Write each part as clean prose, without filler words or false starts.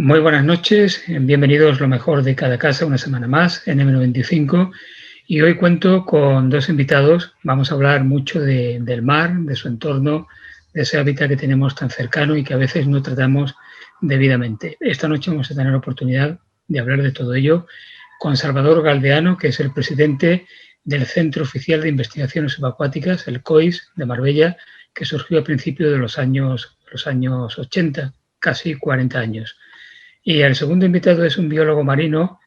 Muy buenas noches, bienvenidos lo mejor de cada casa, una semana más en M95, y hoy cuento con dos invitados. Vamos a hablar mucho del mar, de su entorno, de ese hábitat que tenemos tan cercano y que a veces no tratamos debidamente. Esta noche vamos a tener la oportunidad de hablar de todo ello con Salvador Galdeano, que es el presidente del Centro Oficial de Investigaciones Subacuáticas, el COIS de Marbella, que surgió a principios de los años 80, casi 40 años. Y el segundo invitado es un biólogo marino,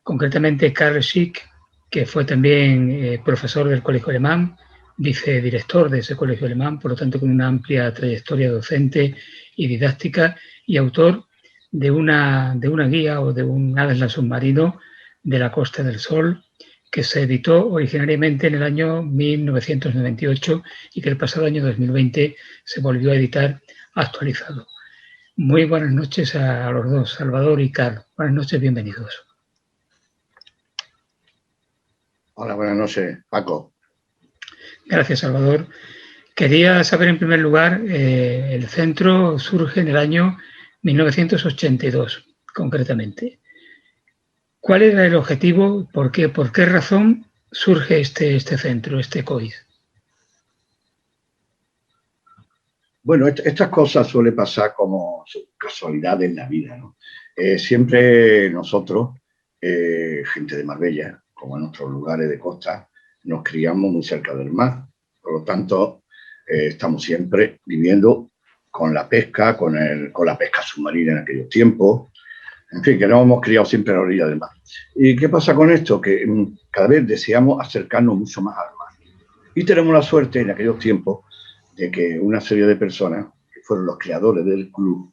concretamente Carl Schick, que fue también profesor del Colegio Alemán, vicedirector de ese Colegio Alemán, por lo tanto con una amplia trayectoria docente y didáctica, y autor de una guía o de un atlas submarino de la Costa del Sol, que se editó originariamente en el año 1998 y que el pasado año 2020 se volvió a editar actualizado. Muy buenas noches a los dos, Salvador y Carlos. Buenas noches, bienvenidos. Hola, buenas noches, Paco. Gracias, Salvador. Quería saber en primer lugar, el centro surge en el año 1982, concretamente. ¿Cuál era el objetivo? ¿Por qué razón surge este centro, este COIS? Bueno, estas cosas suelen pasar como casualidad en la vida, ¿no? Siempre nosotros, gente de Marbella, como en otros lugares de costa, nos criamos muy cerca del mar. Por lo tanto, estamos siempre viviendo con la pesca, con la pesca submarina en aquellos tiempos. En fin, que nos hemos criado siempre a la orilla del mar. ¿Y qué pasa con esto? Que cada vez deseamos acercarnos mucho más al mar. Y tenemos la suerte en aquellos tiempos de que una serie de personas, que fueron los creadores del club,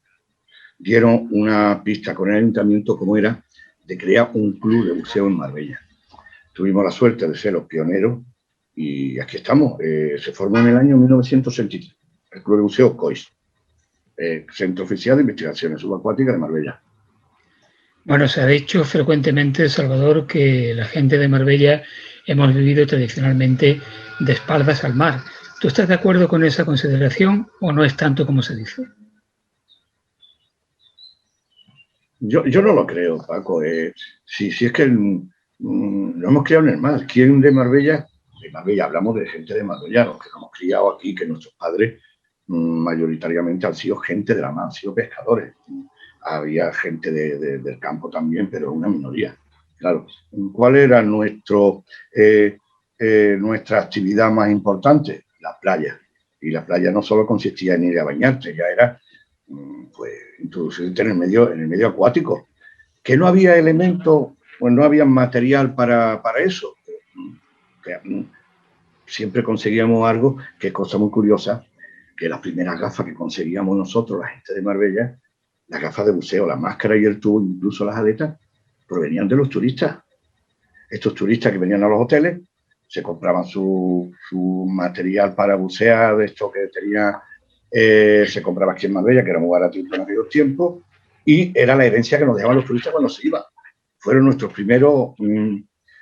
dieron una pista con el ayuntamiento como era de crear un club de buceo en Marbella. Tuvimos la suerte de ser los pioneros y aquí estamos. Se formó en el año 1963 el Club de Buceo COIS, Centro Oficial de Investigaciones Subacuáticas de Marbella. Bueno, se ha dicho frecuentemente, Salvador, que la gente de Marbella hemos vivido tradicionalmente de espaldas al mar. ¿Tú estás de acuerdo con esa consideración o no es tanto como se dice? Yo no lo creo, Paco. Si es que lo hemos criado en el mar. ¿Quién de Marbella? De Marbella hablamos de gente de Marbella, los que nos hemos criado aquí, que nuestros padres mayoritariamente han sido gente de la mar, han sido pescadores. Había gente del campo también, pero una minoría. Claro, ¿cuál era nuestra actividad más importante? La playa. Y la playa no solo consistía en ir a bañarte, ya era pues introducirte en el medio acuático. Que no había elementos, pues no había material para eso. Siempre conseguíamos algo, que es cosa muy curiosa, que las primeras gafas que conseguíamos nosotros, la gente de Marbella, las gafas de buceo, la máscara y el tubo, incluso las aletas, provenían de los turistas. Estos turistas que venían a los hoteles se compraban su material para bucear, de esto que tenía, se compraba aquí en Marbella, que era muy baratito en aquellos tiempos, y era la herencia que nos dejaban los turistas cuando se iban. Fueron nuestros primeros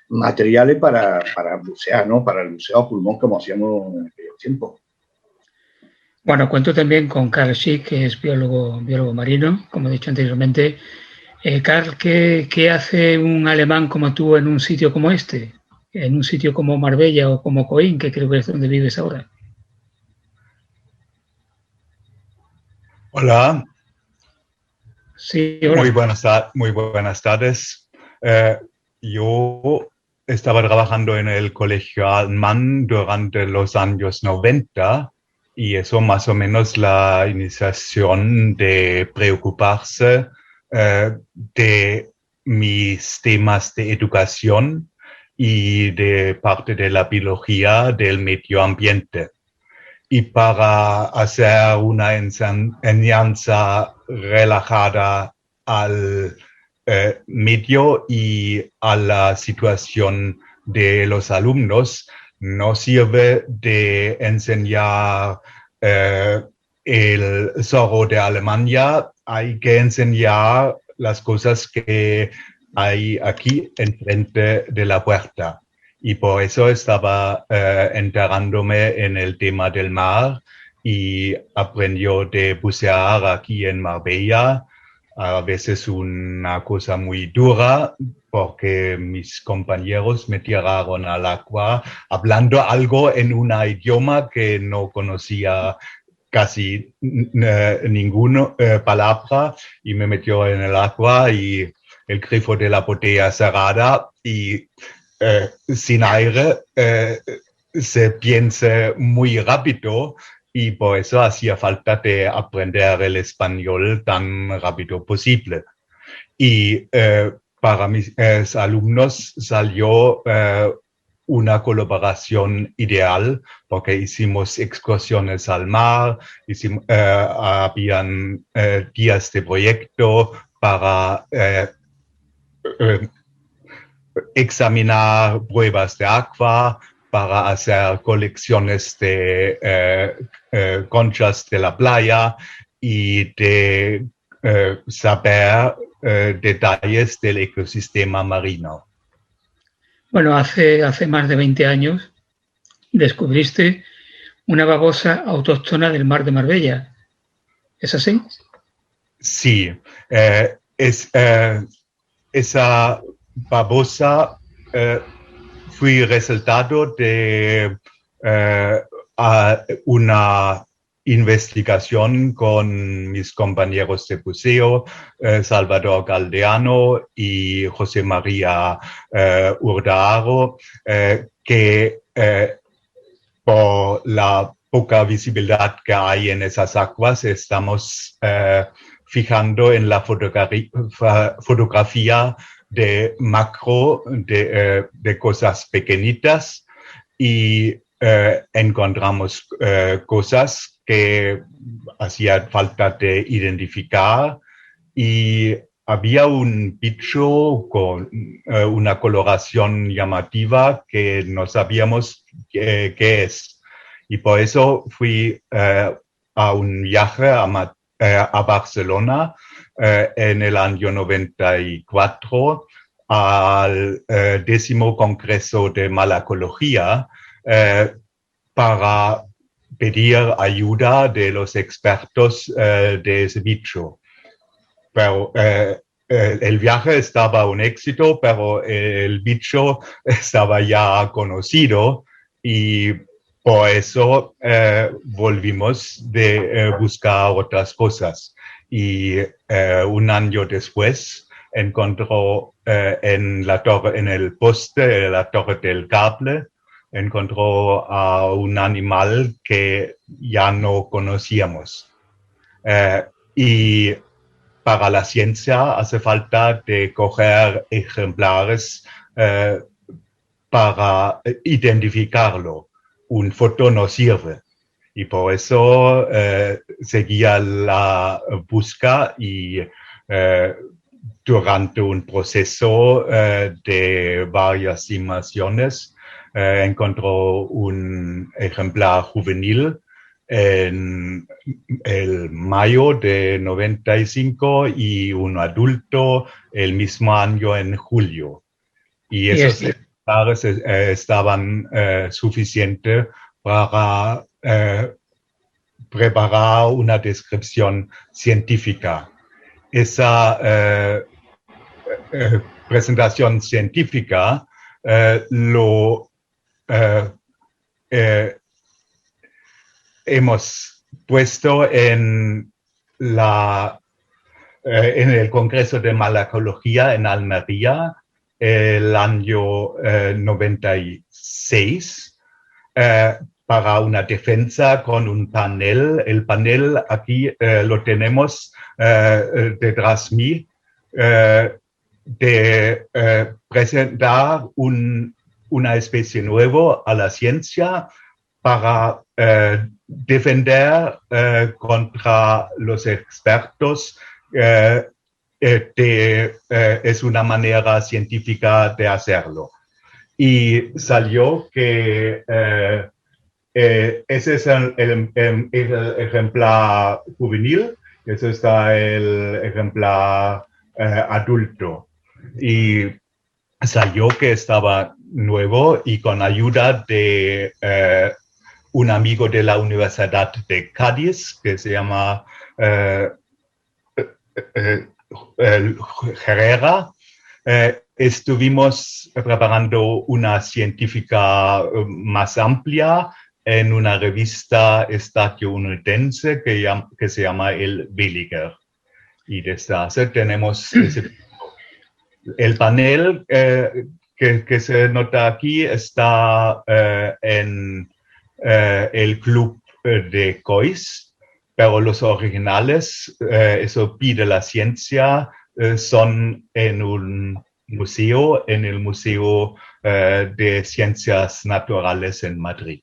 materiales para bucear, ¿no? Para el buceo a pulmón, como hacíamos en aquellos tiempos. Bueno, cuento también con Carl Schick, que es biólogo marino, como he dicho anteriormente. Carl, ¿qué hace un alemán como tú en un sitio como este? En un sitio como Marbella o como Coín, que creo que es donde vives ahora. Hola. Sí, hola. Muy buenas tardes. Yo estaba trabajando en el Colegio Alemán durante los años 90 y eso más o menos la iniciación de preocuparse de mis temas de educación y de parte de la biología del medio ambiente. Y para hacer una enseñanza relajada al medio y a la situación de los alumnos, no sirve de enseñar el zorro de Alemania, hay que enseñar las cosas que hay aquí enfrente de la puerta. Y por eso estaba enterándome en el tema del mar y aprendió de bucear aquí en Marbella a veces una cosa muy dura, porque mis compañeros me tiraron al agua hablando algo en un idioma que no conocía casi ninguna palabra, y me metió en el agua y el grifo de la botella cerrada y sin aire se piensa muy rápido, y por eso hacía falta de aprender el español tan rápido posible. Y para mis alumnos salió una colaboración ideal, porque hicimos excursiones al mar, habían días de proyecto para examinar pruebas de agua, para hacer colecciones de conchas de la playa y de saber detalles del ecosistema marino. Bueno, hace más de 20 años descubriste una babosa autóctona del mar de Marbella. ¿Es así? Sí, esa babosa fue resultado de una investigación con mis compañeros de buceo, Salvador Galdeano y José María Urdaro, que por la poca visibilidad que hay en esas aguas, estamos fijando en la fotografía de macro, de cosas pequeñitas, y encontramos cosas que hacía falta de identificar, y había un bicho con una coloración llamativa que no sabíamos qué es. Y por eso fui a un viaje a Barcelona en el año 94 al 10º Congreso de Malacología para pedir ayuda de los expertos de ese bicho. Pero el viaje estaba un éxito, pero el bicho estaba ya conocido, y por eso volvimos de buscar otras cosas. Y un año después encontró en el poste de la Torre del Cable, encontró a un animal que ya no conocíamos. Y para la ciencia hace falta de coger ejemplares para identificarlo. Un foto no sirve. Y por eso seguía la búsqueda, y durante un proceso de varias inmersiones encontró un ejemplar juvenil en el mayo de 95 y un adulto el mismo año en julio. Y esos ejemplares estaban suficientes para preparar una descripción científica. Esa presentación científica hemos puesto en el Congreso de Malacología en Almería el año 96 para una defensa con un panel. El panel aquí lo tenemos detrás mí, de presentar una especie nueva a la ciencia para defender contra los expertos. Es una manera científica de hacerlo. Y salió que ese es el ejemplar juvenil, ese está el ejemplar adulto. Y salió que estaba nuevo, y con ayuda de un amigo de la Universidad de Cádiz, que se llama Herrera, estuvimos preparando una científica más amplia en una revista estadounidense que se llama el Villiger. Y desde hace tenemos el panel que se nota aquí está en el club de COIS, pero los originales, eso pide la ciencia, son en un museo, en el Museo de Ciencias Naturales en Madrid.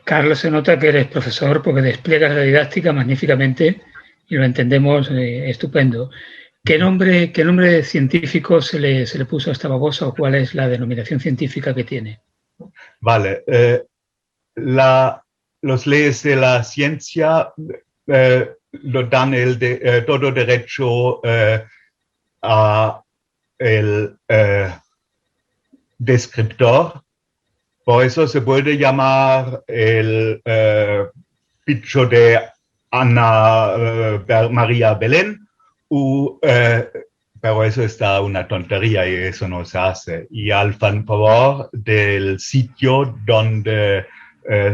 Carlos, se nota que eres profesor porque despliegas la didáctica magníficamente y lo entendemos estupendo. ¿Qué nombre científico se le puso a esta babosa o cuál es la denominación científica que tiene? Vale, los leyes de la ciencia lo dan todo derecho a el descriptor. Por eso se puede llamar el bicho de Ana María Belén, pero eso está una tontería y eso no se hace. Y al favor del sitio donde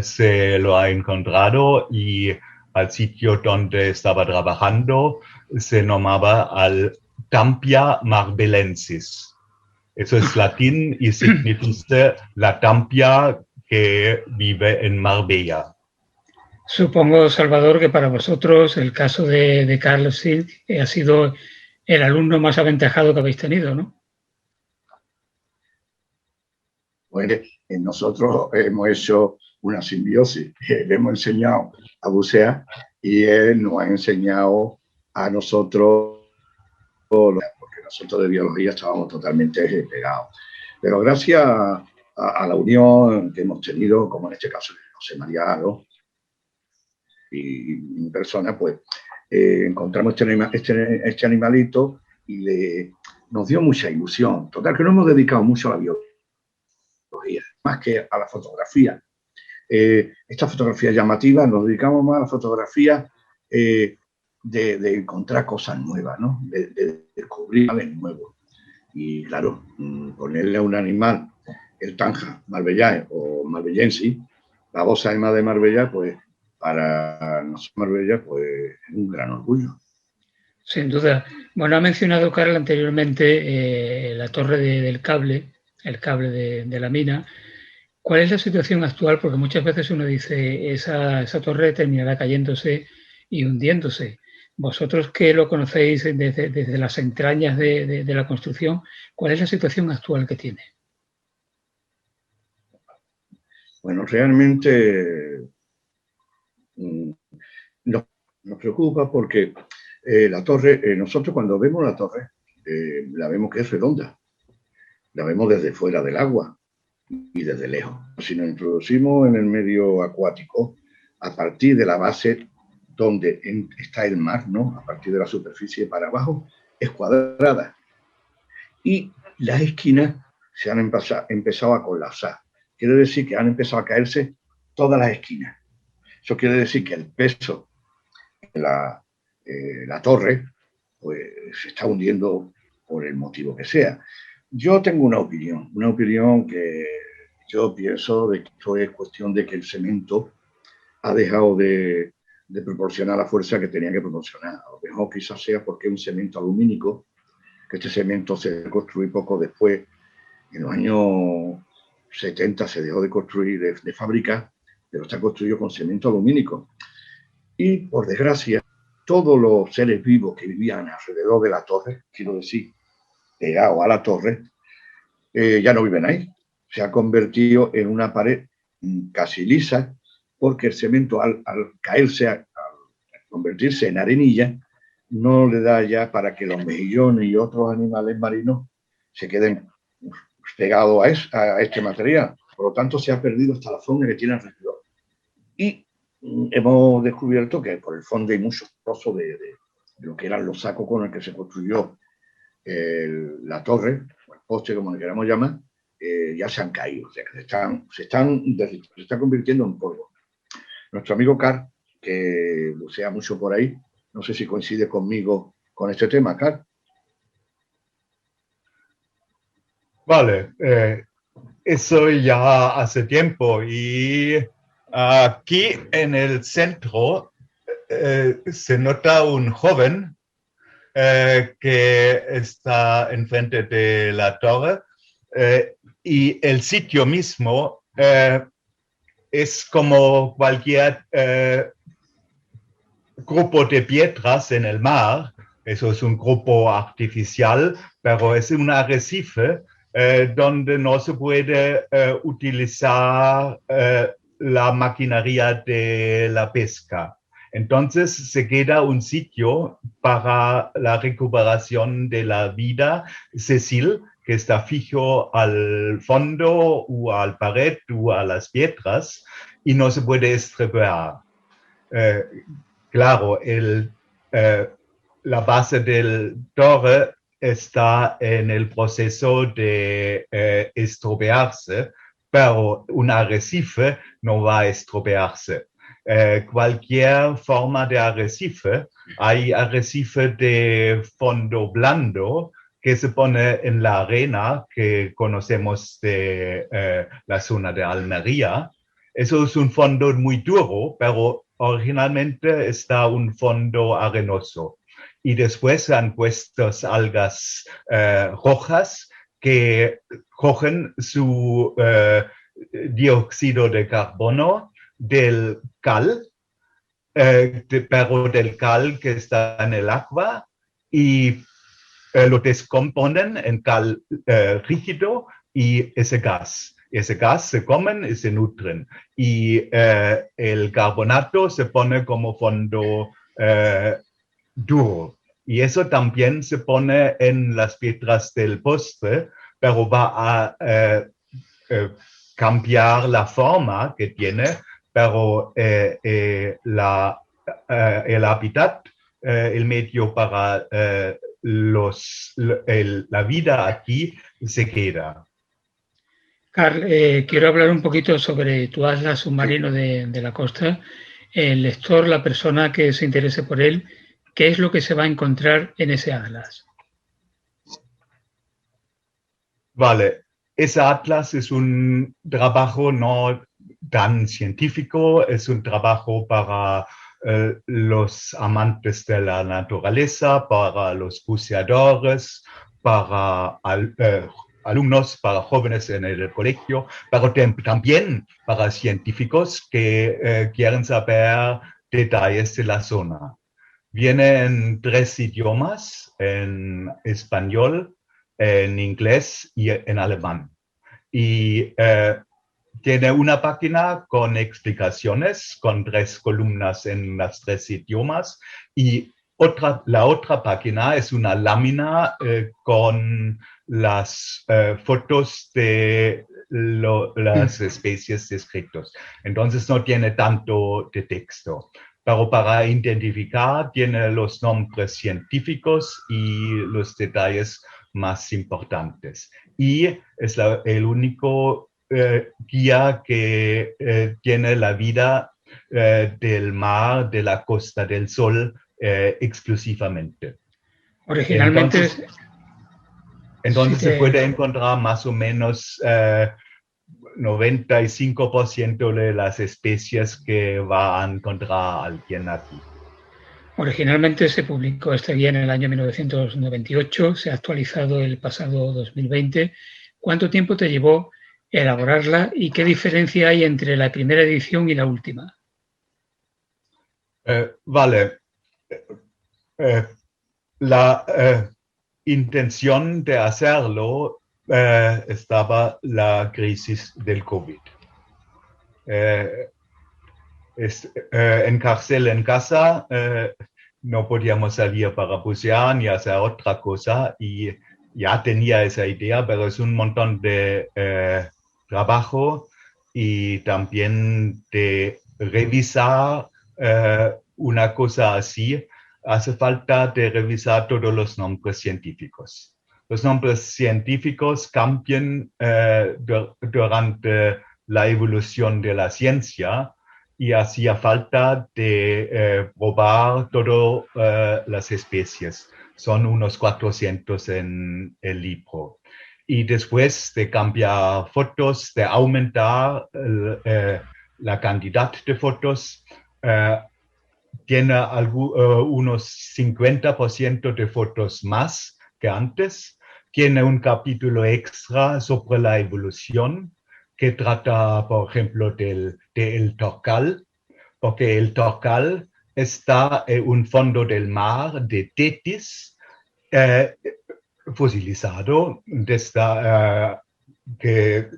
se lo ha encontrado y al sitio donde estaba trabajando se llamaba al Tampia Marbelensis. Eso es latín y significa la tampia que vive en Marbella. Supongo, Salvador, que para vosotros el caso de Carlos Silk ha sido el alumno más aventajado que habéis tenido, ¿no? Bueno, nosotros hemos hecho una simbiosis. Le hemos enseñado a bucear y él nos ha enseñado a nosotros, porque nosotros de biología estábamos totalmente pegados. Pero gracias a la unión que hemos tenido, como en este caso José María y mi persona, pues encontramos este animalito y nos dio mucha ilusión. Total, que nos hemos dedicado mucho a la biología, más que a la fotografía. Esta fotografía llamativa, nos dedicamos más a la fotografía de encontrar cosas nuevas, ¿no? De descubrir animales nuevos. Y claro, ponerle a un animal el tanja marbellae o marbellensis, la babosa de Marbella, pues para nosotros Marbella, pues es un gran orgullo. Sin duda. Bueno, ha mencionado Carl anteriormente la torre del cable, el cable de la mina. ¿Cuál es la situación actual? Porque muchas veces uno dice esa torre terminará cayéndose y hundiéndose. Vosotros que lo conocéis desde las entrañas de la construcción, ¿cuál es la situación actual que tiene? Bueno, realmente nos preocupa porque la torre, nosotros cuando vemos la torre, la vemos que es redonda, la vemos desde fuera del agua y desde lejos. Si nos introducimos en el medio acuático, a partir de la base donde está el mar, ¿no? A partir de la superficie para abajo, es cuadrada. Y las esquinas se han empezado a colapsar. Quiere decir que han empezado a caerse todas las esquinas. Eso quiere decir que el peso de la torre pues, se está hundiendo por el motivo que sea. Yo tengo una opinión que yo pienso de que esto es cuestión de que el cemento ha dejado de proporcionar la fuerza que tenía que proporcionar. A lo mejor quizás sea porque es un cemento alumínico, que este cemento se construyó poco después, en los años 70 se dejó de construir de fábrica, pero está construido con cemento alumínico. Y por desgracia, todos los seres vivos que vivían alrededor de la torre, quiero decir, pegado a la torre, ya no viven ahí. Se ha convertido en una pared casi lisa, porque el cemento al caerse, al convertirse en arenilla, no le da ya para que los mejillones y otros animales marinos se queden pegados a este material. Por lo tanto, se ha perdido hasta la zona que tiene alrededor. Y hemos descubierto que por el fondo hay muchos trozos de lo que eran los sacos con los que se construyó la torre, o el poste, como le queramos llamar, ya se han caído, o sea, que se están convirtiendo en polvo. Nuestro amigo Carl, que bucea mucho por ahí, no sé si coincide conmigo con este tema, Carl. Vale, eso ya hace tiempo y aquí en el centro se nota un joven que está enfrente de la torre y el sitio mismo es como cualquier grupo de piedras en el mar. Eso es un grupo artificial, pero es un arrecife donde no se puede utilizar la maquinaria de la pesca. Entonces se queda un sitio para la recuperación de la vida sessil, que está fijo al fondo o al pared o a las piedras y no se puede estropear. Claro, la base del torre está en el proceso de estropearse, pero un arrecife no va a estropearse. Cualquier forma de arrecife, hay arrecife de fondo blando que se pone en la arena que conocemos de la zona de Almería. Eso es un fondo muy duro, pero originalmente está un fondo arenoso. Y después se han puesto algas rojas que cogen su dióxido de carbono del cal, pero del cal que está en el agua, y lo descomponen en cal rígido y ese gas se comen y se nutren. Y el carbonato se pone como fondo duro. Y eso también se pone en las piedras del postre, pero va a cambiar la forma que tiene, pero el hábitat, el medio para la vida aquí se queda. Carl, quiero hablar un poquito sobre tu atlas submarino de la costa. El lector, la persona que se interese por él, ¿qué es lo que se va a encontrar en ese atlas? Vale, ese atlas es un trabajo no tan científico, es un trabajo para los amantes de la naturaleza, para los buceadores, para alumnos, para jóvenes en el colegio, pero también para científicos que quieren saber detalles de la zona. Viene en 3 idiomas, en español, en inglés y en alemán. Y tiene una página con explicaciones, con 3 columnas en las 3 idiomas, y la otra página es una lámina con las fotos de las especies descritas. Entonces no tiene tanto de texto, pero para identificar tiene los nombres científicos y los detalles más importantes. Y es el único guía que tiene la vida del mar, de la Costa del Sol exclusivamente. Originalmente... Entonces se puede encontrar más o menos 95% de las especies que va a encontrar alguien aquí. Originalmente se publicó esta guía en el año 1998, se ha actualizado el pasado 2020. ¿Cuánto tiempo te llevó elaborarla y qué diferencia hay entre la primera edición y la última? Vale. La intención de hacerlo estaba la crisis del COVID. En cárcel, en casa, no podíamos salir para bucear ni hacer otra cosa y ya tenía esa idea, pero es un montón de trabajo y también de revisar una cosa así. Hace falta de revisar todos los nombres científicos. Los nombres científicos cambian durante la evolución de la ciencia y hacía falta de probar todas las especies. Son unos 400 en el libro. y después de cambiar fotos, de aumentar la cantidad de fotos, tiene unos 50% de fotos más que antes. Tiene un capítulo extra sobre la evolución que trata, por ejemplo, del Torcal, porque el Torcal está en un fondo del mar de Tetis, fosilizado, desde que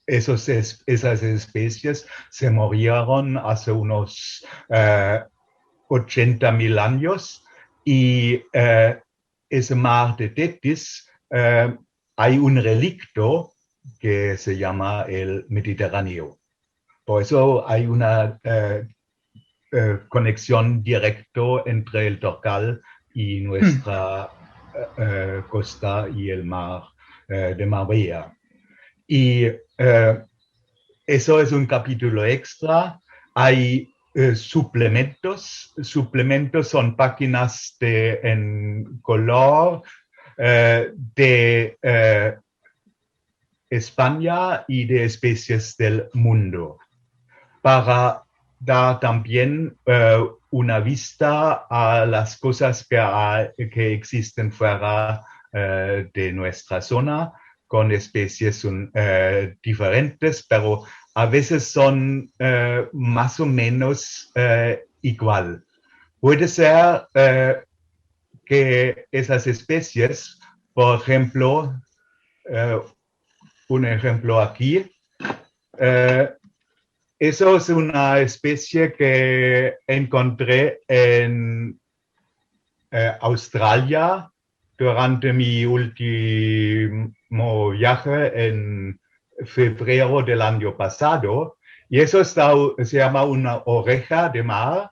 esas especies se murieron hace unos 80.000 años, y ese mar de Tetis hay un relicto que se llama el Mediterráneo. Por eso hay una conexión directa entre el Torcal y nuestra costa y el mar de Marbella. Y eso es un capítulo extra. Hay suplementos. Suplementos son páginas en color de España y de especies del mundo, para dar también una vista a las cosas que existen fuera de nuestra zona, con especies diferentes, pero a veces son más o menos igual. Puede ser que esas especies, por ejemplo, un ejemplo aquí, eso es una especie que encontré en Australia durante mi último viaje en febrero del año pasado. Y eso se llama una oreja de mar.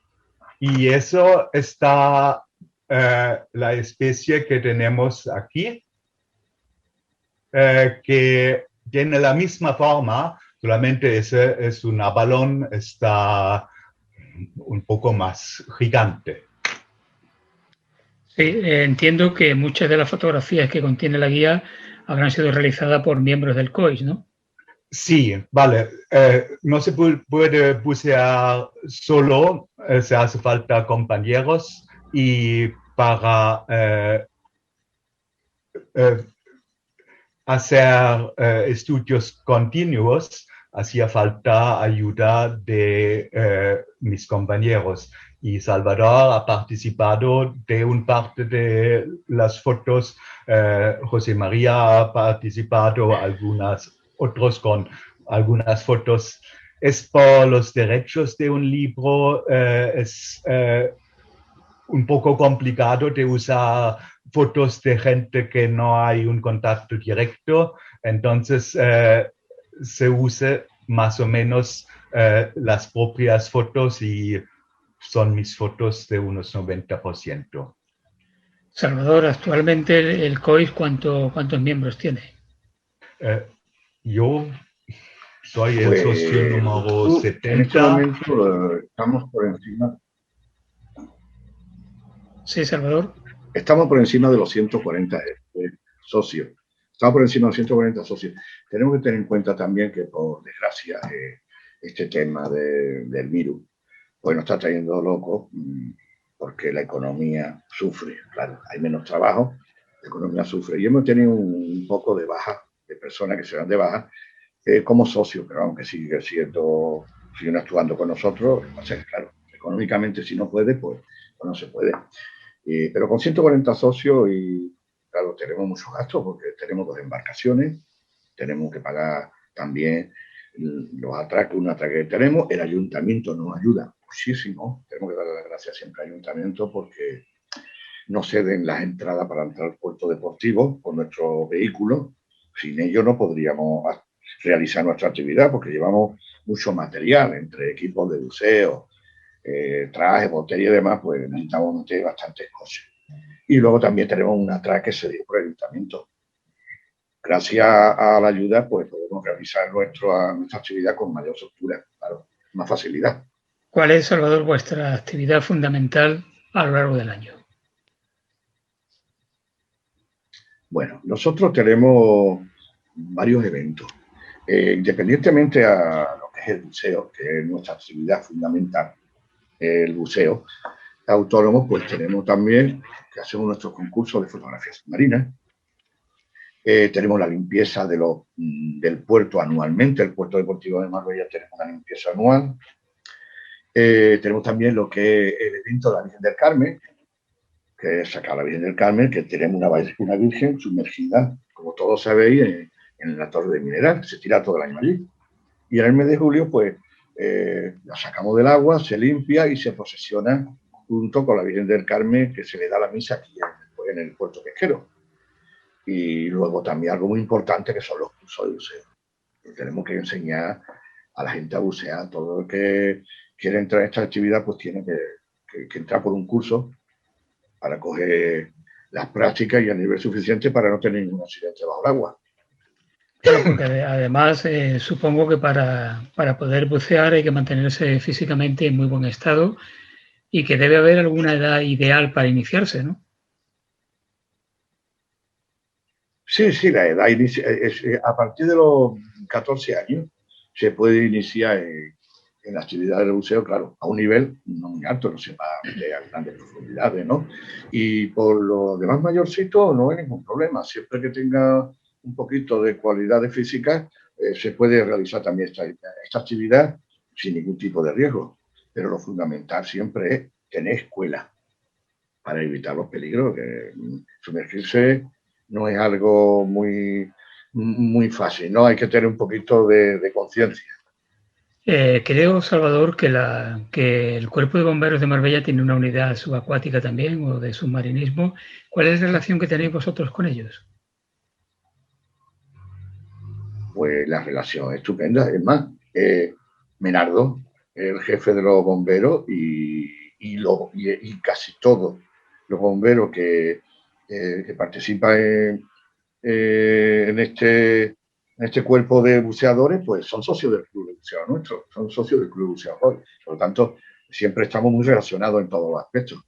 Y eso está la especie que tenemos aquí, que tiene la misma forma, solamente ese es un abalón, está un poco más gigante. Sí, entiendo que muchas de las fotografías que contiene la guía habrán sido realizadas por miembros del COIS, ¿no? Sí, vale. No se puede bucear solo, se hace falta compañeros, y para hacer estudios continuos hacía falta ayuda de mis compañeros. Y Salvador ha participado de un parte de las fotos, José María ha participado, otros con algunas fotos. Es por los derechos de un libro, es un poco complicado de usar fotos de gente que no hay un contacto directo, entonces se usa más o menos las propias fotos, y son mis fotos de unos 90%. Salvador, actualmente el COIS, ¿cuántos miembros tiene? Yo soy el socio número 70. En este momento estamos por encima. Sí, Salvador. Estamos por encima de los 140 socios. Estamos por encima de los 140 socios. Tenemos que tener en cuenta también que, por desgracia, este tema del virus pues nos está trayendo locos, porque la economía sufre. Claro, hay menos trabajo, la economía sufre. Y hemos tenido un poco de baja, de personas que se van de baja como socios, pero aunque siguen actuando con nosotros, o sea, claro, económicamente si no puede, pues no se puede. Pero con 140 socios, y claro, tenemos muchos gastos porque tenemos 2 embarcaciones, tenemos que pagar también los atraques, un atraque que tenemos. El ayuntamiento nos ayuda muchísimo, tenemos que darle las gracias siempre al ayuntamiento porque nos ceden las entradas para entrar al puerto deportivo con nuestro vehículo. Sin ello no podríamos realizar nuestra actividad porque llevamos mucho material, entre equipos de buceo, trajes, botella y demás, pues necesitamos meter bastantes cosas. Y luego también tenemos un atraque que se dio por el ayuntamiento. Gracias a la ayuda, pues podemos realizar nuestra actividad con mayor soltura, claro, más facilidad. ¿Cuál es, Salvador, vuestra actividad fundamental a lo largo del año? Bueno, nosotros tenemos varios eventos. Independientemente a lo que es el buceo, que es nuestra actividad fundamental, el buceo autónomo, pues tenemos también que hacemos nuestros concursos de fotografía submarina. Tenemos la limpieza del puerto anualmente, el puerto deportivo de Marbella tenemos una limpieza anual. Tenemos también lo que es el evento de la Virgen del Carmen, que es sacar a la Virgen del Carmen, que tenemos una Virgen sumergida, como todos sabéis, en la Torre de Mineral, que se tira todo el año allí. Y en el mes de julio, pues, la sacamos del agua, se limpia y se procesiona junto con la Virgen del Carmen, que se le da la misa aquí en el puerto pesquero. Y luego también algo muy importante, que son los cursos de buceo. Tenemos que enseñar a la gente a bucear. Todo el que quiere entrar en esta actividad, pues tiene que entrar por un curso para coger las prácticas y a nivel suficiente para no tener ningún accidente bajo el agua. Claro, porque además supongo que para poder bucear hay que mantenerse físicamente en muy buen estado y que debe haber alguna edad ideal para iniciarse, ¿no? Sí, la edad a partir de los 14 años se puede iniciar en la actividad del buceo, claro, a un nivel no muy alto, no se va a meter a grandes profundidades, ¿no? Y por los demás mayorcitos no hay ningún problema, siempre que tenga un poquito de cualidades físicas, se puede realizar también esta actividad sin ningún tipo de riesgo. Pero lo fundamental siempre es tener escuela para evitar los peligros, que sumergirse no es algo muy fácil, ¿no? Hay que tener un poquito de conciencia. Creo, Salvador, que el Cuerpo de Bomberos de Marbella tiene una unidad subacuática también o de submarinismo. ¿Cuál es la relación que tenéis vosotros con ellos? Pues la relación es estupenda. Es más, Menardo, el jefe de los bomberos y casi todos los bomberos que participan en este cuerpo de buceadores, pues son socios del club de buceo nuestro, son socios del club de buceadores. Por lo tanto, siempre estamos muy relacionados en todos los aspectos.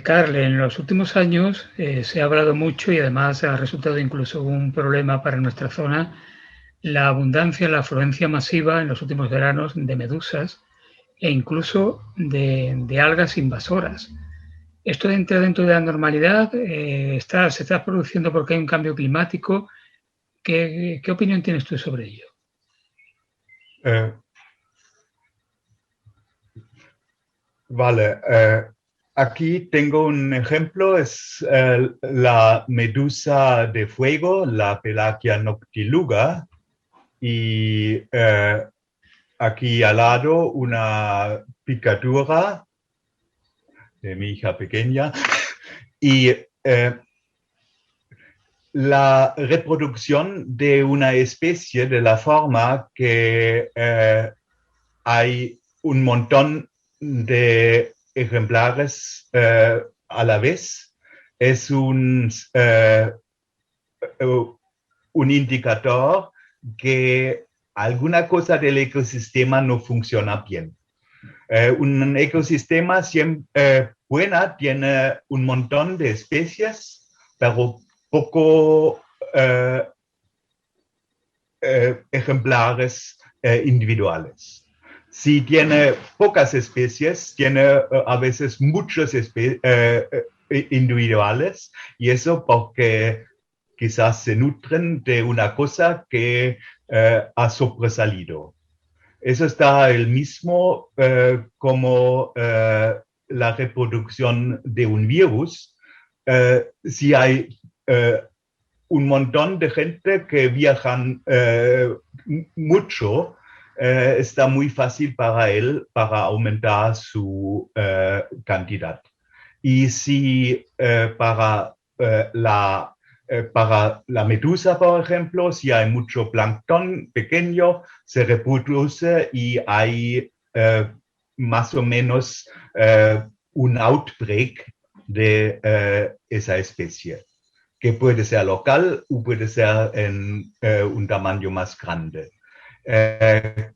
Carl, en los últimos años se ha hablado mucho y además ha resultado incluso un problema para nuestra zona la abundancia, la afluencia masiva en los últimos veranos de medusas e incluso de algas invasoras. ¿Esto entra dentro de la normalidad? ¿Se está produciendo porque hay un cambio climático? ¿Qué opinión tienes tú sobre ello? Vale. Aquí tengo un ejemplo, es la medusa de fuego, la Pelagia noctiluga, y aquí al lado una picadura de mi hija pequeña, y la reproducción de una especie de la forma que hay un montón de ejemplares a la vez, es un indicador que alguna cosa del ecosistema no funciona bien. Un ecosistema buena tiene un montón de especies, pero poco ejemplares individuales. Si tiene pocas especies, tiene a veces muchas individuales, y eso porque quizás se nutren de una cosa que ha sobresalido. Eso está el mismo como la reproducción de un virus. Si hay un montón de gente que viajan mucho, está muy fácil para él para aumentar su cantidad. Y si para la medusa, por ejemplo, si hay mucho plancton pequeño, se reproduce y hay más o menos un outbreak de esa especie, que puede ser local o puede ser en un tamaño más grande.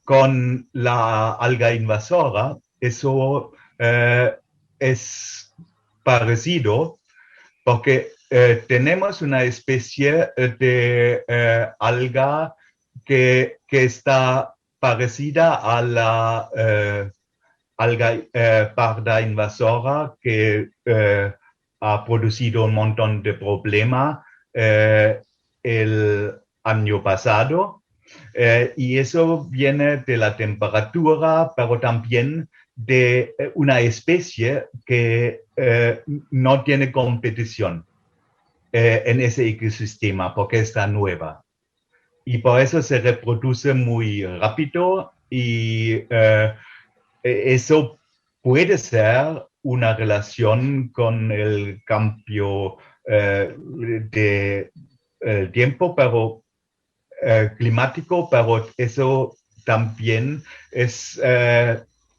Con la alga invasora, eso es parecido, porque tenemos una especie de alga que está parecida a la alga parda invasora que ha producido un montón de problemas el año pasado. Y eso viene de la temperatura, pero también de una especie que no tiene competición en ese ecosistema porque está nueva. Y por eso se reproduce muy rápido y eso puede ser una relación con el cambio de tiempo, pero climático, pero eso también es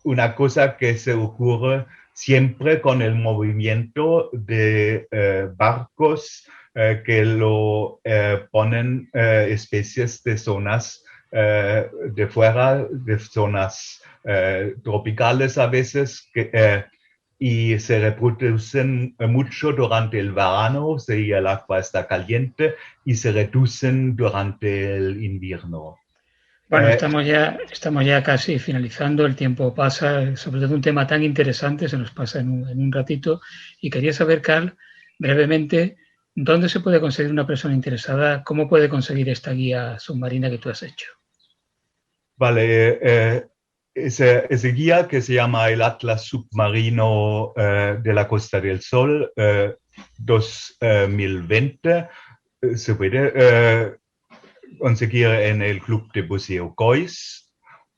una cosa que se ocurre siempre con el movimiento de barcos que lo ponen especies de zonas de fuera, de zonas tropicales a veces, y se reproducen mucho durante el verano, si el agua está caliente, y se reducen durante el invierno. Bueno, estamos ya casi finalizando, el tiempo pasa, sobre todo un tema tan interesante, se nos pasa en un ratito, y quería saber, Carl, brevemente, ¿dónde se puede conseguir una persona interesada? ¿Cómo puede conseguir esta guía submarina que tú has hecho? Vale, ese guía que se llama el Atlas Submarino de la Costa del Sol 2020 se puede conseguir en el Club de Buceo COIS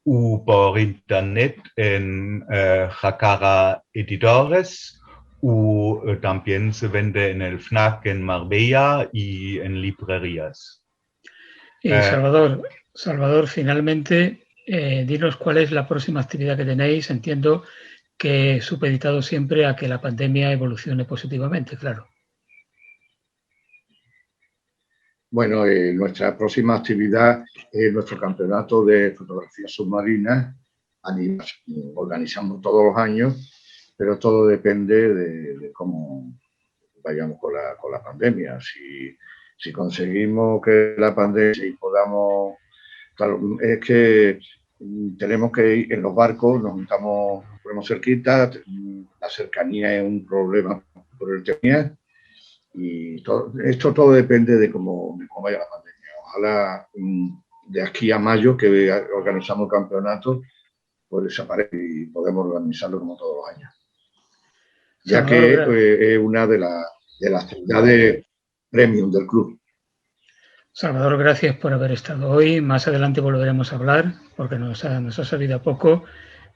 o por internet en Jacara Editores, o también se vende en el FNAC en Marbella y en librerías. Salvador, finalmente, dinos cuál es la próxima actividad que tenéis. Entiendo que supeditado siempre a que la pandemia evolucione positivamente, claro. Bueno, nuestra próxima actividad es nuestro campeonato de fotografía submarina. Organizamos todos los años, pero todo depende de cómo vayamos con la pandemia. Si conseguimos que la pandemia y podamos... Claro, es que tenemos que ir en los barcos, nos juntamos, nos ponemos cerquita, la cercanía es un problema por el tema. Y esto todo depende de cómo vaya la pandemia. Ojalá de aquí a mayo, que organizamos el campeonato, pues desaparezca y podemos organizarlo como todos los años. Ya que es una de las actividades premium del club. Salvador, gracias por haber estado hoy. Más adelante volveremos a hablar porque nos ha salido a poco.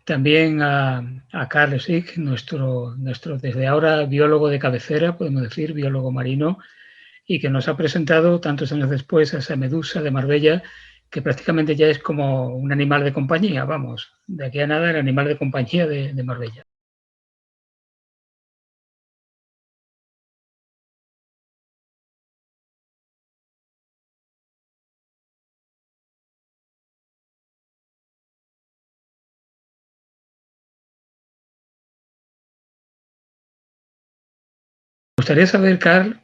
También a Carl Sick, nuestro desde ahora biólogo de cabecera, podemos decir, biólogo marino, y que nos ha presentado tantos años después a esa medusa de Marbella, que prácticamente ya es como un animal de compañía, vamos, de aquí a nada el animal de compañía de Marbella. Me gustaría saber, Carl,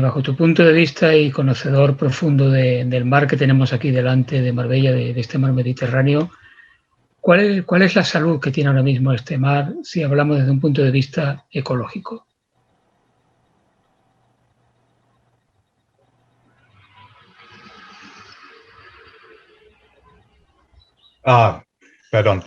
bajo tu punto de vista y conocedor profundo del mar que tenemos aquí delante de Marbella, de este mar Mediterráneo, ¿cuál es la salud que tiene ahora mismo este mar si hablamos desde un punto de vista ecológico? Perdón.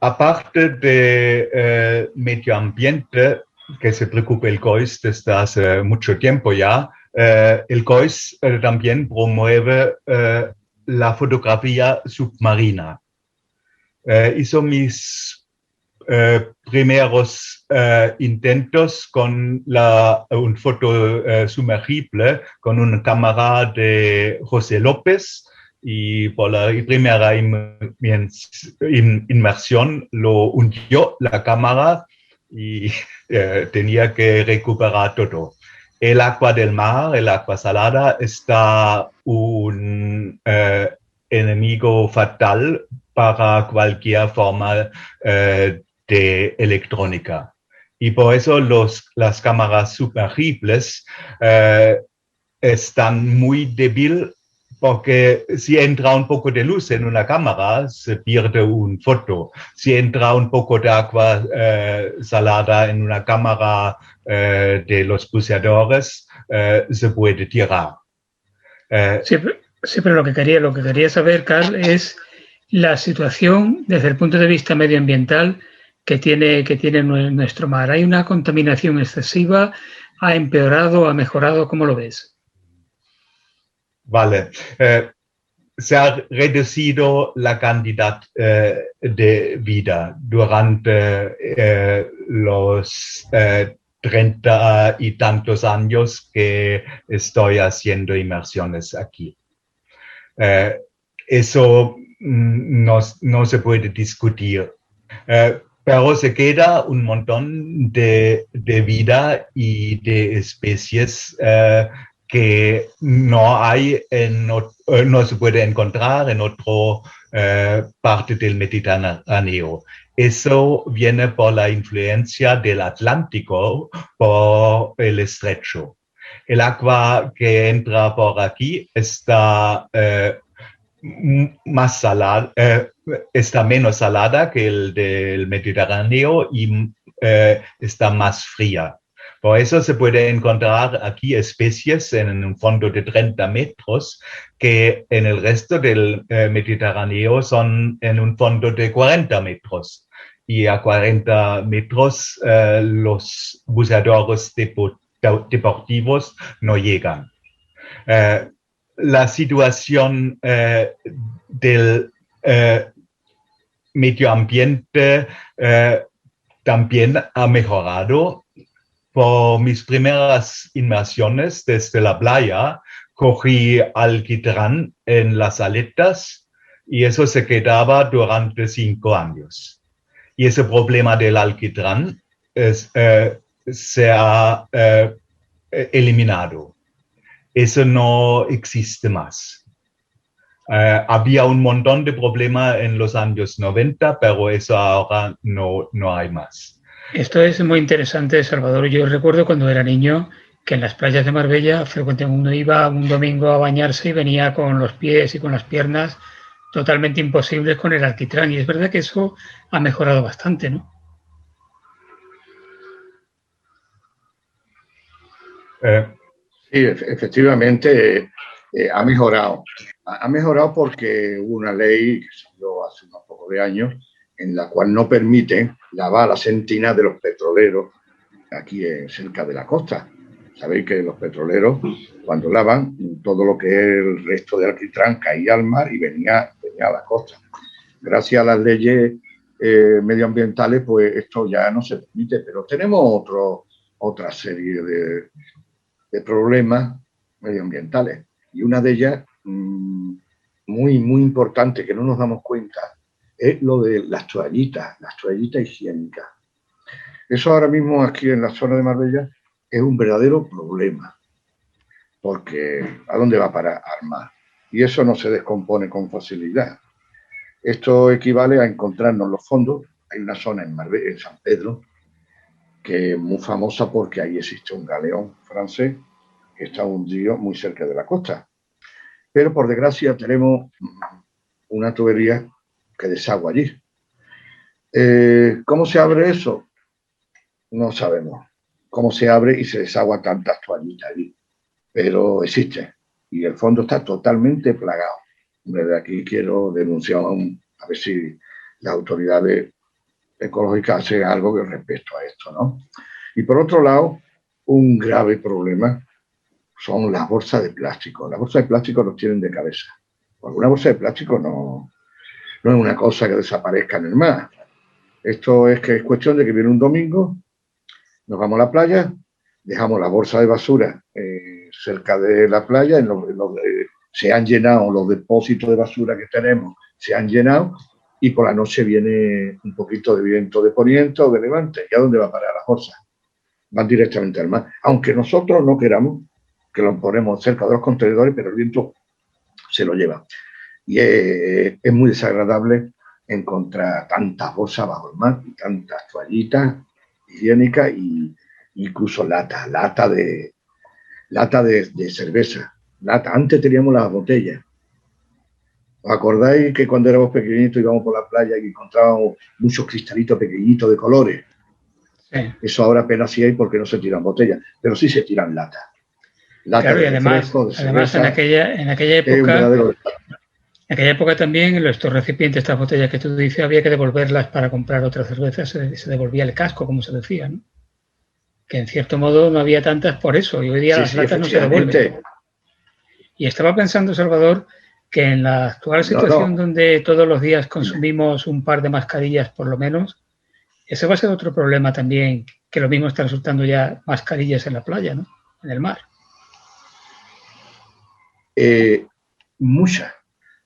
Aparte de medio ambiente, que se preocupa el COIS desde hace mucho tiempo ya, el COIS también promueve la fotografía submarina. Hizo mis primeros intentos con un foto sumergible con una cámara de José López, y por la primera inmersión lo hundió la cámara y tenía que recuperar todo. El agua del mar, el agua salada, está un enemigo fatal para cualquier forma de electrónica. Y por eso las cámaras sumergibles están muy débiles, porque si entra un poco de luz en una cámara, se pierde una foto. Si entra un poco de agua salada en una cámara de los buceadores, se puede tirar. Sí, pero lo que quería saber, Carl, es la situación desde el punto de vista medioambiental que tiene nuestro mar. ¿Hay una contaminación excesiva? ¿Ha empeorado? ¿Ha mejorado? ¿Cómo lo ves? Vale. Se ha reducido la cantidad de vida durante los 30 y tantos años que estoy haciendo inmersiones aquí. Eso no se puede discutir. Pero se queda un montón de vida y de especies que no se puede encontrar en otra parte del Mediterráneo. Eso viene por la influencia del Atlántico por el estrecho. El agua que entra por aquí está más salada, está menos salada que el del Mediterráneo y está más fría. Por eso se puede encontrar aquí especies en un fondo de 30 metros que en el resto del Mediterráneo son en un fondo de 40 metros. Y a 40 metros los buceadores deportivos no llegan. La situación del medio ambiente también ha mejorado. Por mis primeras inmersiones desde la playa, cogí alquitrán en las aletas y eso se quedaba durante 5 años. Y ese problema del alquitrán se ha eliminado. Eso no existe más. Había un montón de problemas en los años 90, pero eso ahora no hay más. Esto es muy interesante, Salvador. Yo recuerdo cuando era niño que en las playas de Marbella frecuentemente uno iba un domingo a bañarse y venía con los pies y con las piernas totalmente imposibles con el alquitrán. Y es verdad que eso ha mejorado bastante, ¿no? Sí, efectivamente ha mejorado. Ha mejorado porque hubo una ley que salió hace unos pocos de años en la cual no permite lavar las entinas de los petroleros aquí cerca de la costa. Sabéis que los petroleros, cuando lavan, todo lo que es el resto de alquitrán caía al mar y venía a la costa. Gracias a las leyes medioambientales, pues esto ya no se permite, pero tenemos otra serie de problemas medioambientales. Y una de ellas, muy importante, que no nos damos cuenta, es lo de las toallitas higiénicas. Eso ahora mismo aquí en la zona de Marbella es un verdadero problema, porque ¿a dónde va a parar? Al mar. Y eso no se descompone con facilidad. Esto equivale a encontrarnos los fondos. Hay una zona en Marbella, en San Pedro, que es muy famosa porque ahí existe un galeón francés que está hundido muy cerca de la costa. Pero por desgracia tenemos una tubería que desagua allí. ¿Cómo se abre eso? No sabemos cómo se abre y se desagua tantas toallitas allí, pero existe y el fondo está totalmente plagado. Desde aquí quiero denunciar a ver si las autoridades ecológicas hacen algo respecto a esto, ¿no? Y por otro lado, un grave problema son las bolsas de plástico. Las bolsas de plástico nos tienen de cabeza. Una bolsa de plástico no es una cosa que desaparezca en el mar. Esto es que es cuestión de que viene un domingo, nos vamos a la playa, dejamos la bolsa de basura cerca de la playa, se han llenado los depósitos de basura que tenemos, se han llenado y por la noche viene un poquito de viento de poniente o de levante. ¿Y a dónde va a parar las bolsas? Van directamente al mar. Aunque nosotros no queramos, que lo ponemos cerca de los contenedores, pero el viento se lo lleva. Y es muy desagradable encontrar tantas bolsas bajo el mar y tantas toallitas higiénica y incluso lata de cerveza. Antes teníamos las botellas. ¿Os acordáis que cuando éramos pequeñitos íbamos por la playa y encontrábamos muchos cristalitos pequeñitos de colores? Sí. Eso ahora apenas sí hay porque no se tiran botellas, pero sí se tiran latas. Claro, y además en aquella época también en estos recipientes, estas botellas que tú dices, había que devolverlas para comprar otra cerveza, se devolvía el casco, como se decía, ¿no? Que en cierto modo no había tantas por eso, y hoy día las latas no se devuelven. Y estaba pensando, Salvador, que en la actual situación donde todos los días consumimos un par de mascarillas por lo menos, ese va a ser otro problema también, que lo mismo está resultando ya mascarillas en la playa, ¿no? En el mar. Muchas.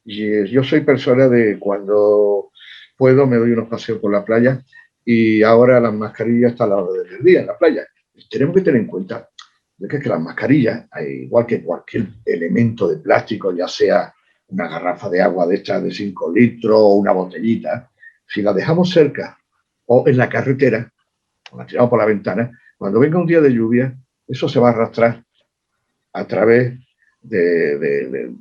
Yo soy persona de cuando puedo me doy unos paseos por la playa y ahora las mascarillas están a la hora del día en la playa. Tenemos que tener en cuenta que las mascarillas, igual que cualquier elemento de plástico, ya sea una garrafa de agua de estas de 5 litros o una botellita, si la dejamos cerca o en la carretera, o la tiramos por la ventana, cuando venga un día de lluvia, eso se va a arrastrar a través de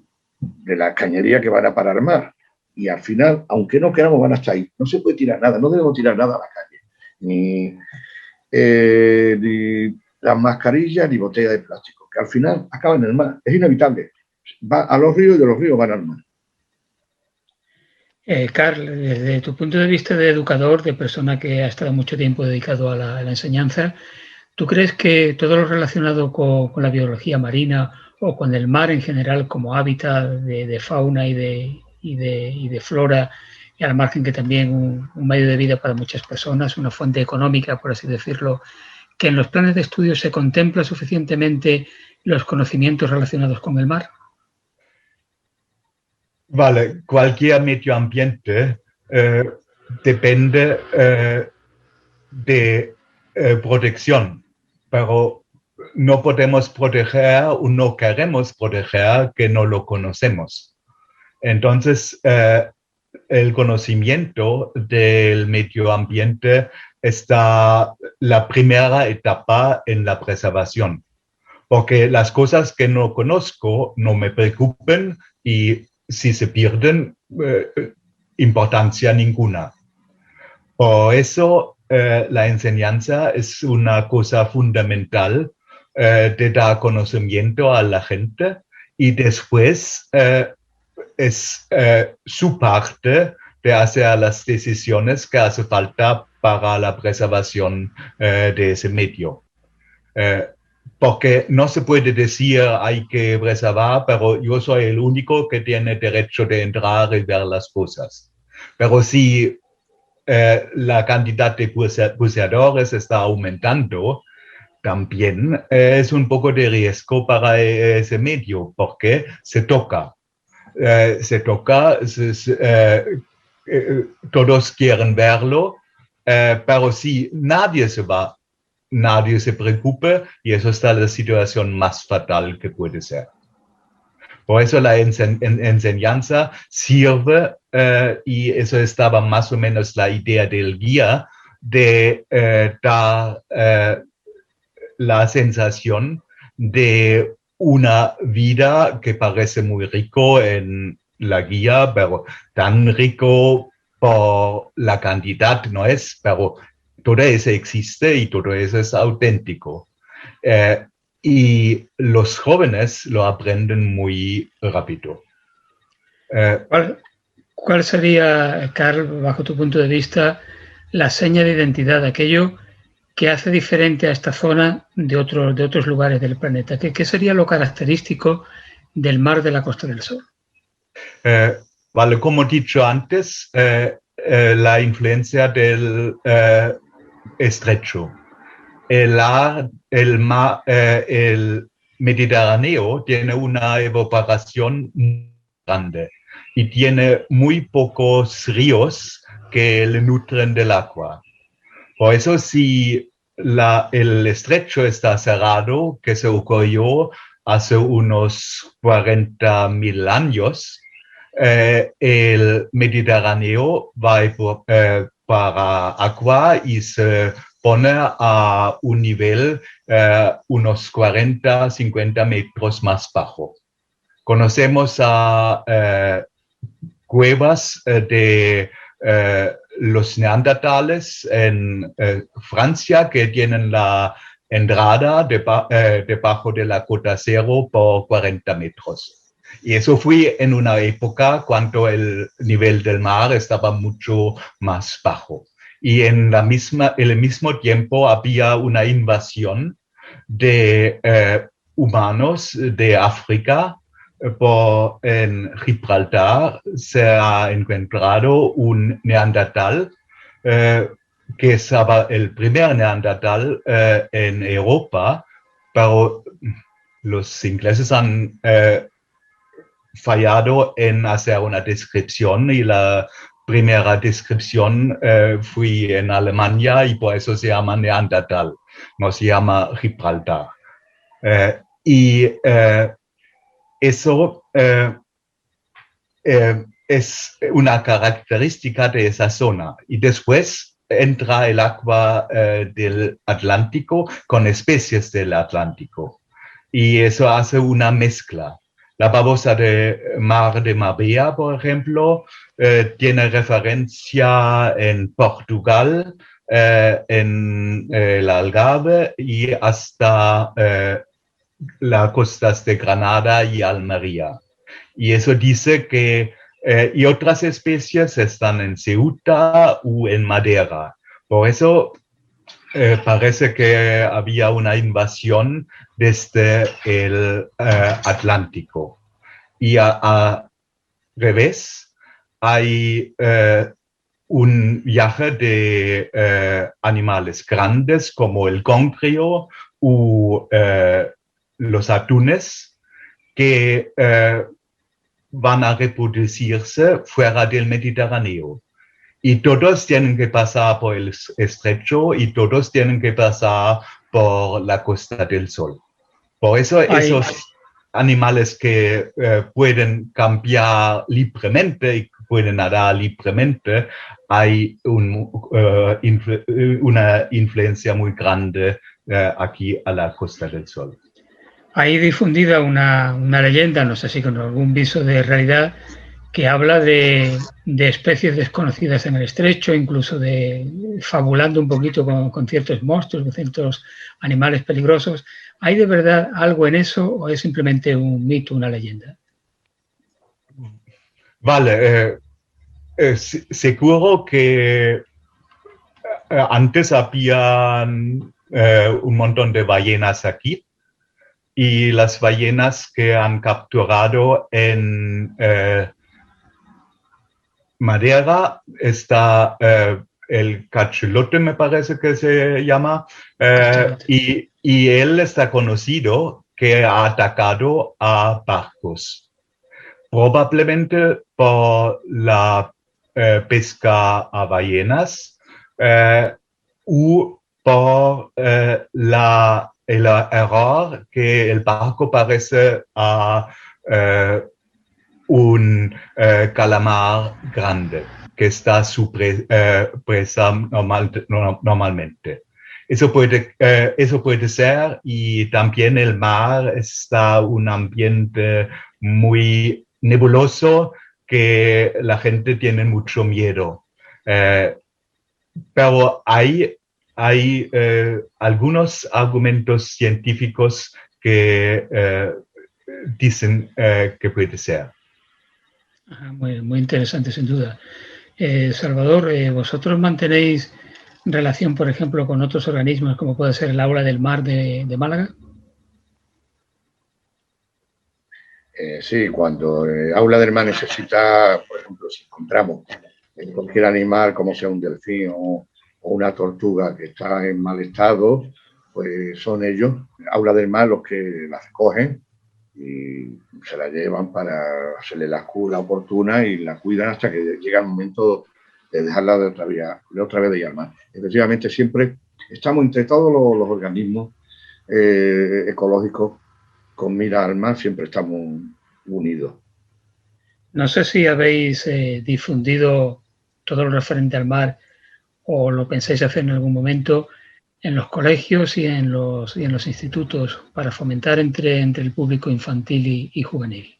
la cañería que van a parar mar. Y al final, aunque no queramos, van hasta ahí. No se puede tirar nada, no debemos tirar nada a la calle. Ni las mascarillas ni botellas de plástico, que al final acaban en el mar. Es inevitable. Va a los ríos y de los ríos van al mar. Carl, desde tu punto de vista de educador, de persona que ha estado mucho tiempo dedicado a la enseñanza, ¿tú crees que todo lo relacionado con la biología marina o con el mar en general como hábitat de fauna y de flora, y al margen que también un medio de vida para muchas personas, una fuente económica, por así decirlo, que en los planes de estudio se contempla suficientemente los conocimientos relacionados con el mar? Vale, cualquier medio ambiente depende de protección, pero no podemos proteger o no queremos proteger que no lo conocemos. Entonces, el conocimiento del medio ambiente está la primera etapa en la preservación, porque las cosas que no conozco no me preocupen y si se pierden, importancia ninguna. Por eso la enseñanza es una cosa fundamental de dar conocimiento a la gente y después es su parte de hacer las decisiones que hace falta para la preservación de ese medio. Porque no se puede decir hay que preservar, pero yo soy el único que tiene derecho de entrar y ver las cosas. Pero si la cantidad de buceadores está aumentando, también es un poco de riesgo para ese medio, porque se toca. Todos quieren verlo, pero si nadie se va, nadie se preocupa y eso está la situación más fatal que puede ser. Por eso la enseñanza sirve, y eso estaba más o menos la idea del guía, de dar la sensación de una vida que parece muy rico en la guía, pero tan rico por la cantidad no es, pero todo eso existe y todo eso es auténtico. Y los jóvenes lo aprenden muy rápido. ¿Cuál sería, Carl, bajo tu punto de vista, la seña de identidad, aquello que hace diferente a esta zona de otros lugares del planeta? ¿Qué sería lo característico del mar de la Costa del Sol? Vale, como he dicho antes, la influencia del estrecho. El Mediterráneo tiene una evaporación grande y tiene muy pocos ríos que le nutren del agua. Por eso, si el estrecho está cerrado, que se ocurrió hace unos 40.000 años, el Mediterráneo va para agua y se pone a un nivel unos 40, 50 metros más bajo. Conocemos a cuevas de los neandertales en Francia que tienen la entrada debajo de la cota cero por 40 metros. Y eso fue en una época cuando el nivel del mar estaba mucho más bajo. Y en el mismo tiempo había una invasión de humanos de África. En Gibraltar se ha encontrado un neandertal que estaba el primer neandertal en Europa, pero los ingleses han fallado en hacer una descripción y la primera descripción fue en Alemania y por eso se llama Neandertal, no se llama Gibraltar. Eso es una característica de esa zona. Y después entra el agua del Atlántico con especies del Atlántico. Y eso hace una mezcla. La babosa de mar de Marbella, por ejemplo, tiene referencia en Portugal, en el Algarve y hasta las costas de Granada y Almería. Y eso dice que y otras especies están en Ceuta o en Madeira. Por eso parece que había una invasión desde el Atlántico. Y a revés, hay un viaje de animales grandes como el congrio o los atunes que van a reproducirse fuera del Mediterráneo. Y todos tienen que pasar por el estrecho y todos tienen que pasar por la Costa del Sol. Por eso esos animales que pueden cambiar libremente y pueden nadar libremente, hay una influencia muy grande aquí a la Costa del Sol. Hay difundida una leyenda, no sé si con algún viso de realidad, que habla de especies desconocidas en el estrecho, incluso fabulando un poquito con ciertos monstruos, con ciertos animales peligrosos. ¿Hay de verdad algo en eso o es simplemente un mito, una leyenda? Vale, seguro que antes habían un montón de ballenas aquí. Y las ballenas que han capturado en Madeira está el cachilote, me parece que se llama, y él está conocido que ha atacado a barcos, probablemente por la pesca a ballenas o por el error que el barco parece a un calamar grande que está su presa normalmente. Eso puede ser, y también el mar está un ambiente muy nebuloso que la gente tiene mucho miedo. Pero hay algunos argumentos científicos que dicen que puede ser. Muy, muy interesante, sin duda. Salvador, ¿vosotros mantenéis relación, por ejemplo, con otros organismos como puede ser el Aula del Mar de Málaga? Sí, cuando el Aula del Mar necesita, por ejemplo, si encontramos en cualquier animal, como sea un delfín o una tortuga que está en mal estado, pues son ellos, Aula del Mar, los que la recogen y se la llevan para hacerle la cura oportuna y la cuidan hasta que llega el momento de dejarla de otra vez de ir al mar. Efectivamente, siempre estamos entre todos los organismos ecológicos con mira al mar, siempre estamos unidos. No sé si habéis difundido todo lo referente al mar o lo pensáis hacer en algún momento en los colegios y en los institutos para fomentar entre el público infantil y juvenil?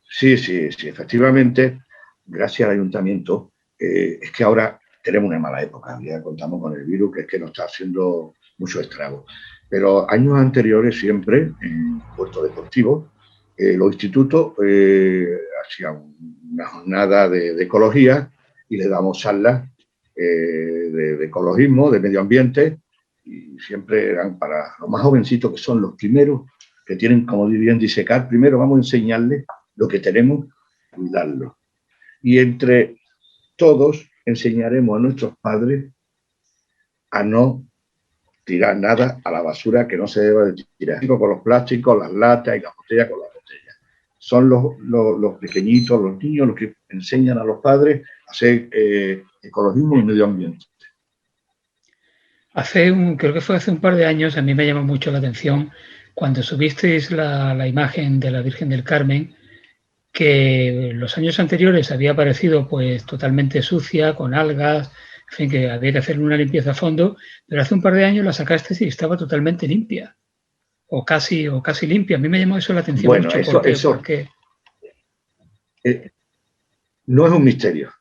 Sí, efectivamente, gracias al ayuntamiento, es que ahora tenemos una mala época, ya contamos con el virus, que es que nos está haciendo mucho estrago. Pero años anteriores siempre, en Puerto Deportivo, los institutos hacían una jornada de ecología y le damos charlas de ecologismo, de medio ambiente, y siempre eran para los más jovencitos, que son los primeros que tienen, como bien dice Carl, primero vamos a enseñarles lo que tenemos, cuidarlo. Y entre todos enseñaremos a nuestros padres a no tirar nada a la basura que no se deba de tirar. Con los plásticos, las latas y las botellas con las botellas. Son los pequeñitos, los niños, los que enseñan a los padres a hacer ecologismo y medio ambiente. Creo que fue hace un par de años, a mí me llamó mucho la atención cuando subisteis la imagen de la Virgen del Carmen, que los años anteriores había aparecido pues totalmente sucia, con algas, en fin, que había que hacerle una limpieza a fondo, pero hace un par de años la sacasteis y estaba totalmente limpia, o casi limpia. A mí me llamó eso la atención mucho. Porque no es un misterio.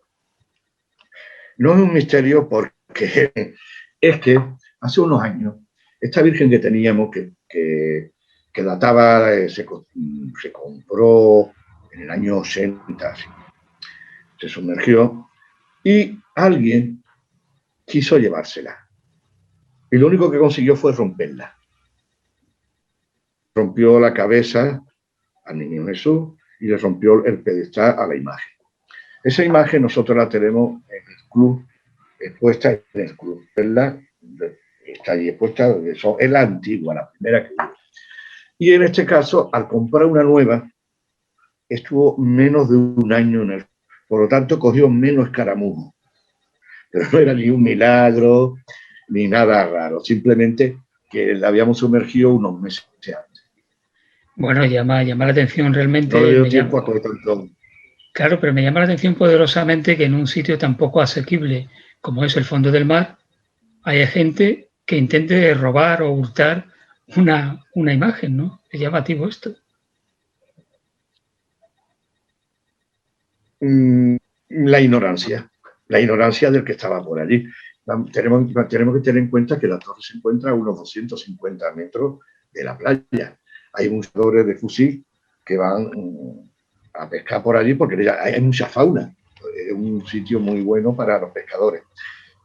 No es un misterio porque es que hace unos años, esta Virgen que teníamos, que databa, se compró en el año 80, se sumergió, y alguien quiso llevársela. Y lo único que consiguió fue romperla. Rompió la cabeza al niño Jesús y le rompió el pedestal a la imagen. Esa imagen nosotros la tenemos en el club, expuesta en el club, ¿verdad? Está ahí expuesta, es la antigua, la primera que hubo. Y en este caso, al comprar una nueva, estuvo menos de un año en el, por lo tanto cogió menos escaramujo. Pero no era ni un milagro, ni nada raro, simplemente que la habíamos sumergido unos meses antes. Bueno, llama la atención realmente. No le dio tiempo a coger tanto. Claro, pero me llama la atención poderosamente que en un sitio tan poco asequible como es el fondo del mar, haya gente que intente robar o hurtar una imagen, ¿no? Es llamativo esto. La ignorancia del que estaba por allí. Tenemos que tener en cuenta que la torre se encuentra a unos 250 metros de la playa. Hay buscadores de fusil que van a pescar por allí porque hay mucha fauna. Es un sitio muy bueno para los pescadores.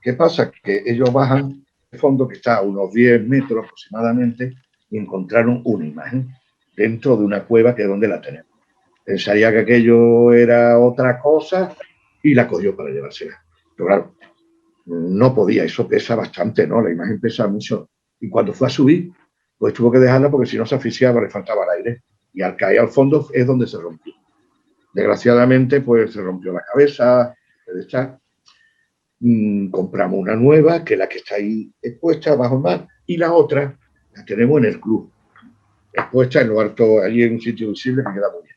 ¿Qué pasa? Que ellos bajan el fondo, que está a unos 10 metros aproximadamente, y encontraron una imagen dentro de una cueva que es donde la tenemos. Pensaría que aquello era otra cosa y la cogió para llevársela. Pero claro, no podía, eso pesa bastante, ¿no? La imagen pesa mucho. Y cuando fue a subir, pues tuvo que dejarla porque si no se asfixiaba, le faltaba el aire. Y al caer al fondo es donde se rompió. Desgraciadamente, pues se rompió la cabeza, compramos una nueva, que es la que está ahí expuesta bajo el mar, y la otra la tenemos en el club, expuesta en lo alto, allí en un sitio visible que queda muy bien.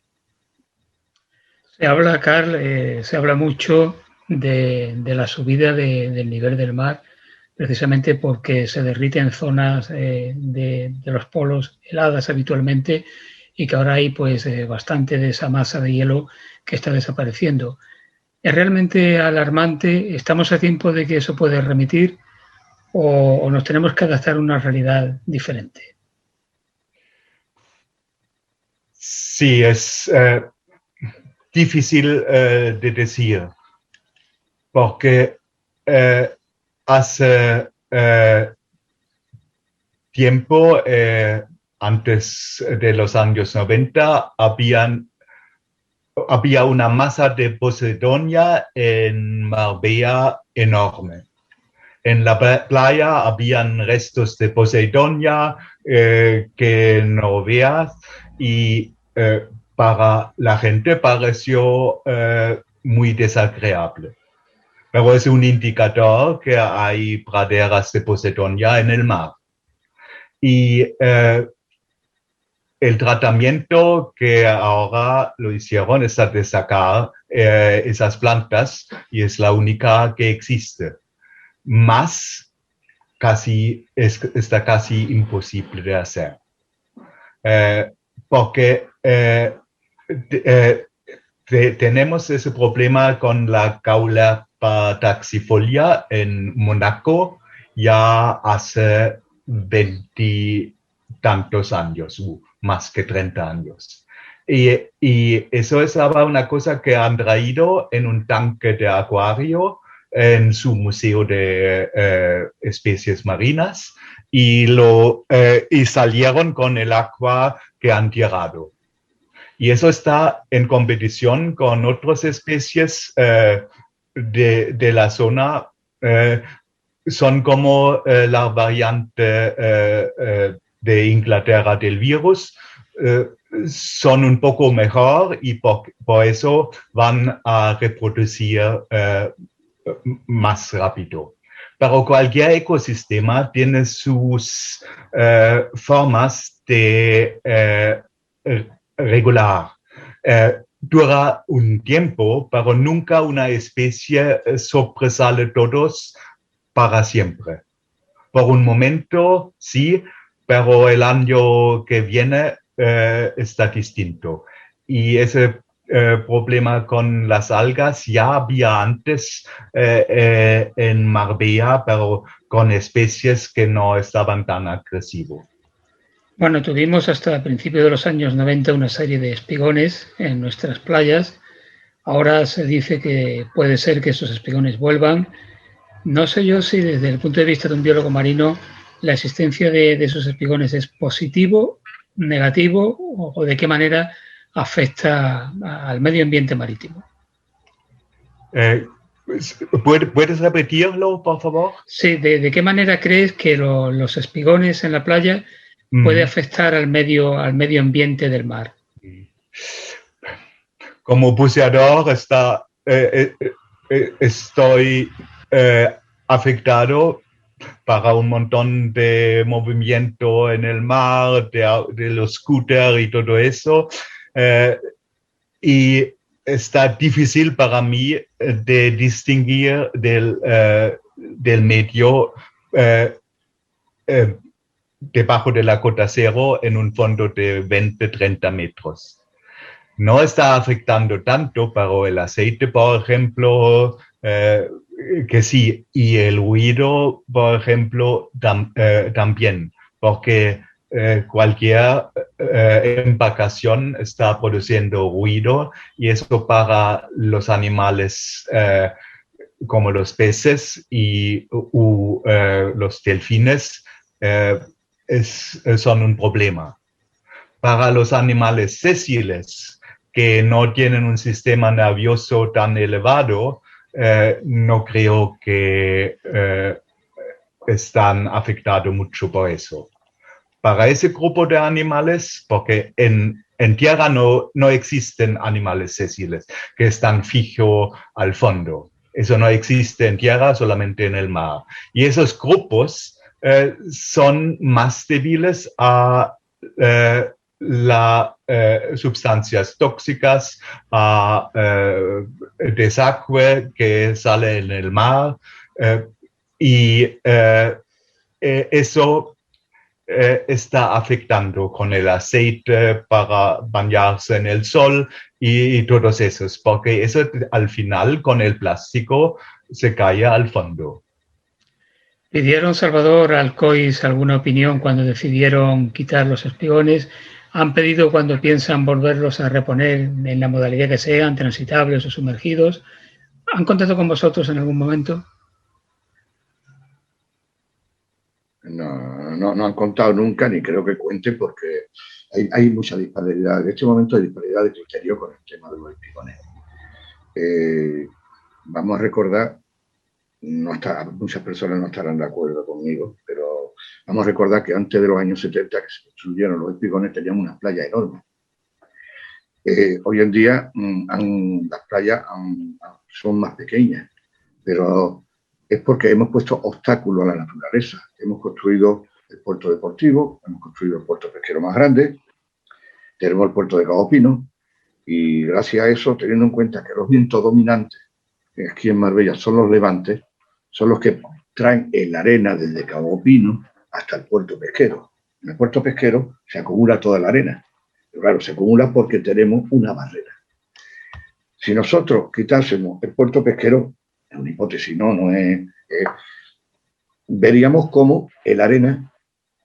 Se habla, Carl, se habla mucho de la subida del nivel del mar, precisamente porque se derrite en zonas de los polos heladas habitualmente y que ahora hay pues bastante de esa masa de hielo que está desapareciendo. ¿Es realmente alarmante? ¿Estamos a tiempo de que eso puede remitir o nos tenemos que adaptar a una realidad diferente? Sí, es difícil de decir, porque hace tiempo, antes de los años 90, había una masa de Posidonia en Marbella enorme. En la playa habían restos de Posidonia que no veas, y para la gente pareció muy desagradable. Pero es un indicador que hay praderas de Posidonia en el mar. Y el tratamiento que ahora lo hicieron es de sacar esas plantas y es la única que existe. Más está casi imposible de hacer. Porque tenemos ese problema con la Caulerpa taxifolia en Mónaco ya hace 20 tantos años, más que 30 años. Y eso es ahora una cosa que han traído en un tanque de acuario en su museo de especies marinas y salieron con el agua que han tirado. Y eso está en competición con otras especies de la zona. Son como la variante de Inglaterra del virus. Son un poco mejor y por eso van a reproducir más rápido. Pero cualquier ecosistema tiene sus formas de regular. Dura un tiempo, pero nunca una especie sobresale todos para siempre. Por un momento, sí, pero el año que viene está distinto. Y ese problema con las algas ya había antes en Marbella, pero con especies que no estaban tan agresivos. Bueno, tuvimos hasta principios de los años 90 una serie de espigones en nuestras playas. Ahora se dice que puede ser que esos espigones vuelvan. No sé yo si desde el punto de vista de un biólogo marino la existencia de esos espigones es positivo, negativo o de qué manera afecta al medio ambiente marítimo. ¿Puedes repetirlo, por favor? Sí, ¿de qué manera crees que los espigones en la playa puede afectar al medio ambiente del mar? Como buceador estoy afectado para un montón de movimiento en el mar, de los scooters y todo eso. Y está difícil para mí de distinguir del medio debajo de la cota cero en un fondo de 20-30 metros. No está afectando tanto, pero el aceite, por ejemplo, que sí, y el ruido, por ejemplo, también, porque cualquier embarcación está produciendo ruido y eso para los animales como los peces y los delfines son un problema. Para los animales sesiles que no tienen un sistema nervioso tan elevado, no creo que están afectados mucho por eso. Para ese grupo de animales, porque en tierra no existen animales sesiles que están fijos al fondo. Eso no existe en tierra, solamente en el mar. Y esos grupos son más débiles a las sustancias tóxicas, a desagüe que sale en el mar y eso está afectando con el aceite para bañarse en el sol y todos esos, porque eso al final con el plástico se cae al fondo. ¿Pidieron, Salvador, Alcois alguna opinión cuando decidieron quitar los espigones? ¿Han pedido cuando piensan volverlos a reponer en la modalidad que sean, transitables o sumergidos? ¿Han contactado con vosotros en algún momento? No han contado nunca, ni creo que cuente, porque hay mucha disparidad. En este momento hay disparidad de criterio con el tema de los espigones. Vamos a recordar, muchas personas no estarán de acuerdo conmigo, pero vamos a recordar que antes de los años 70 que se construyeron los espigones teníamos unas playas enormes. Hoy en día las playas son más pequeñas, pero es porque hemos puesto obstáculos a la naturaleza. Hemos construido el puerto deportivo, hemos construido el puerto pesquero más grande tenemos el puerto de Cabo Pino, y gracias a eso, teniendo en cuenta que los vientos dominantes aquí en Marbella son los levantes, son los que traen la arena desde Cabo Pino hasta el puerto pesquero. En el puerto pesquero se acumula toda la arena. Pero claro, se acumula porque tenemos una barrera. Si nosotros quitásemos el puerto pesquero, es una hipótesis, no es... veríamos cómo la arena,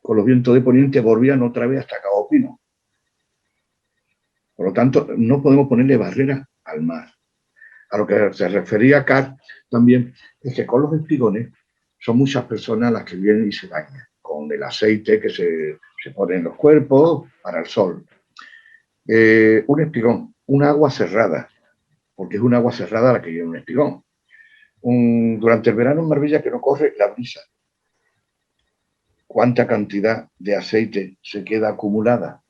con los vientos de poniente, volvían otra vez hasta Cabo Pino. Por lo tanto, no podemos ponerle barrera al mar. A lo que se refería Carl también, es que con los espigones son muchas personas las que vienen y se bañan con el aceite que se pone en los cuerpos para el sol. Un espigón, un agua cerrada, porque es un agua cerrada la que lleva un espigón. Durante el verano en Marbella que no corre la brisa. ¿Cuánta cantidad de aceite se queda acumulada?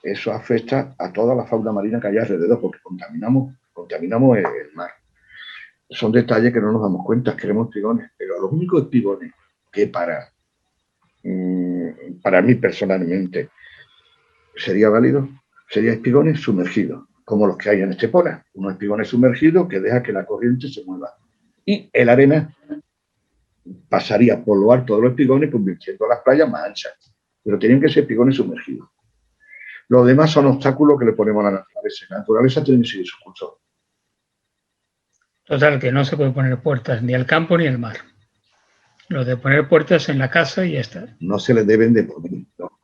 Eso afecta a toda la fauna marina que hay alrededor, porque contaminamos el mar. Son detalles que no nos damos cuenta, queremos espigones, pero los únicos espigones que para mí personalmente sería válido, serían espigones sumergidos, como los que hay en Estepona, unos espigones sumergidos que deja que la corriente se mueva. Y la arena pasaría por lo alto de los espigones, convirtiendo las playas más anchas, pero tienen que ser espigones sumergidos. Los demás son obstáculos que le ponemos a la naturaleza. La naturaleza tiene que seguir su curso. Total, que no se puede poner puertas ni al campo ni al mar. Lo de poner puertas en la casa y ya está. No se les deben de poner, no.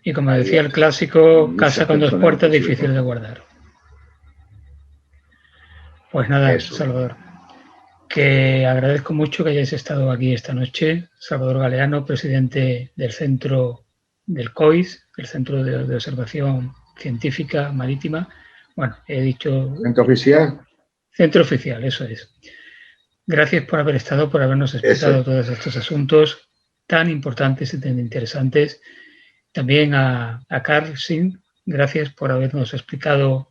Y como decía el clásico, casa con dos puertas difícil de guardar. Pues nada, eso. Salvador, que agradezco mucho que hayáis estado aquí esta noche. Salvador Galeano, presidente del centro del COIS, el Centro de Observación Científica Marítima. Bueno, he dicho... ¿Centro oficial? Centro oficial, eso es. Gracias por haber estado, por habernos explicado todos estos asuntos tan importantes y tan interesantes. También a Carl Singh, gracias por habernos explicado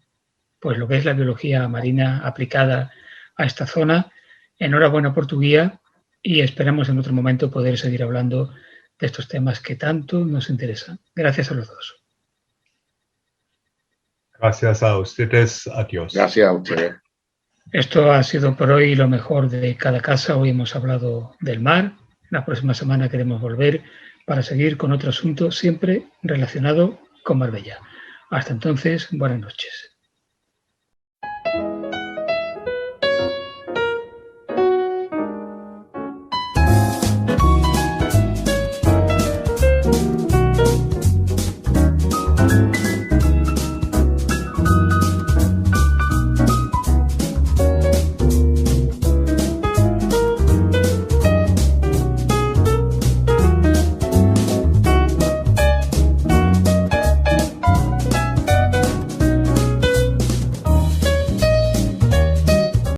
pues, lo que es la biología marina aplicada a esta zona. Enhorabuena por tu guía y esperamos en otro momento poder seguir hablando de estos temas que tanto nos interesan. Gracias a los dos. Gracias a ustedes. Adiós. Gracias a ustedes. Esto ha sido por hoy lo mejor de cada casa. Hoy hemos hablado del mar. La próxima semana queremos volver para seguir con otro asunto siempre relacionado con Marbella. Hasta entonces, buenas noches.